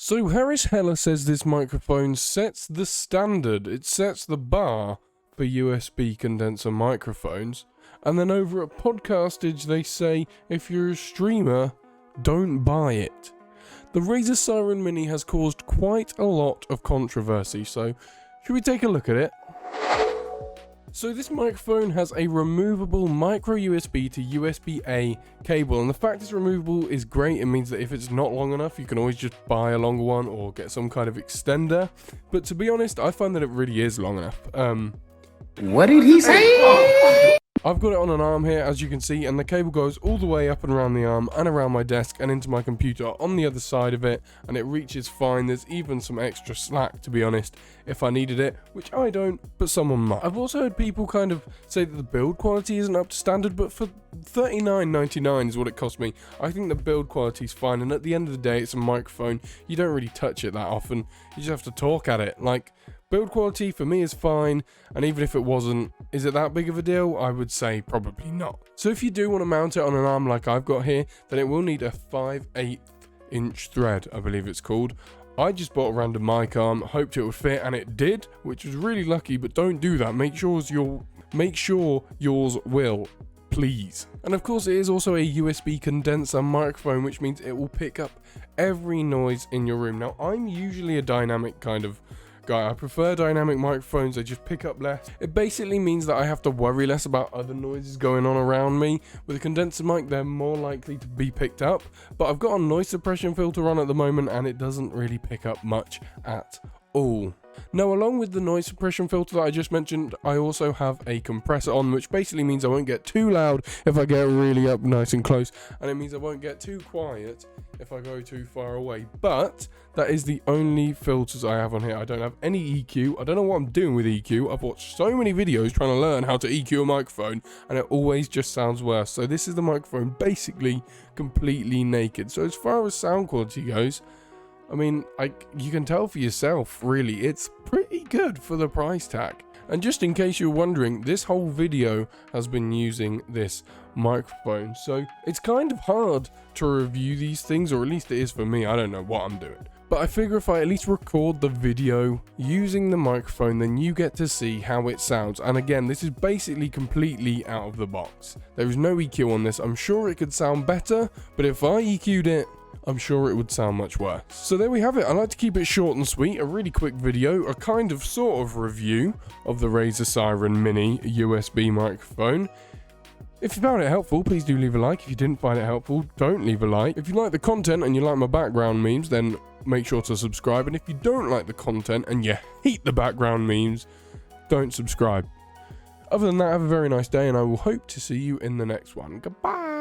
So Harris Heller says this microphone sets the standard, it sets the bar for USB condenser microphones, and then over at Podcastage they say if you're a streamer, don't buy it. The Razer Seiren Mini has caused quite a lot of controversy, so should we take a look at it? So this microphone has a removable micro USB to USB-A cable, and the fact it's removable is great. It means that if it's not long enough, you can always just buy a longer one or get some kind of extender. But to be honest, I find that it really is long enough. What did he say? I've got it on an arm here, as you can see, and the cable goes all the way up and around the arm and around my desk and into my computer on the other side of it, and it reaches fine. There's even some extra slack, to be honest, if I needed it, which I don't, but someone might. I've also heard people kind of say that the build quality isn't up to standard, but for $39.99 is what it cost me. I think the build quality is fine, and at the end of the day, it's a microphone. You don't really touch it that often. You just have to talk at it. Like, build quality for me is fine, and even if it wasn't, is it that big of a deal? I would say probably not. So if you do want to mount it on an arm like I've got here, then it will need a 5/8 inch thread, I believe it's called. I just bought a random mic arm, hoped it would fit, and it did, which was really lucky, but don't do that. Make sure yours will, please. And of course it is also a USB condenser microphone, which means it will pick up every noise in your room. Now I'm usually a dynamic kind of guy. I prefer dynamic microphones, they just pick up less. It basically means that I have to worry less about other noises going on around me. With a condenser mic, they're more likely to be picked up, but I've got a noise suppression filter on at the moment and it doesn't really pick up much at all. Now, along with the noise suppression filter that I just mentioned, I also have a compressor on, which basically means I won't get too loud if I get really up nice and close, and it means I won't get too quiet if I go too far away. But that is the only filters I have on here. I don't have any EQ. I don't know what I'm doing with EQ. I've watched so many videos trying to learn how to EQ a microphone, and it always just sounds worse. So this is the microphone basically completely naked. So as far as sound quality goes, I mean, you can tell for yourself, really, it's pretty good for the price tag. And just in case you're wondering, this whole video has been using this microphone, so it's kind of hard to review these things, or at least it is for me. I don't know what I'm doing. But I figure if I at least record the video using the microphone, then you get to see how it sounds. And again, this is basically completely out of the box. There is no EQ on this. I'm sure it could sound better, but if I EQ'd it, I'm sure it would sound much worse. So there we have it. I like to keep it short and sweet, a really quick video, a kind of sort of review of the Razer Seiren Mini USB microphone. If you found it helpful, please do leave a like. If you didn't find it helpful, don't leave a like. If you like the content and you like my background memes, then make sure to subscribe. And if you don't like the content and you hate the background memes, don't subscribe. Other than that, have a very nice day, and I will hope to see you in the next one. Goodbye!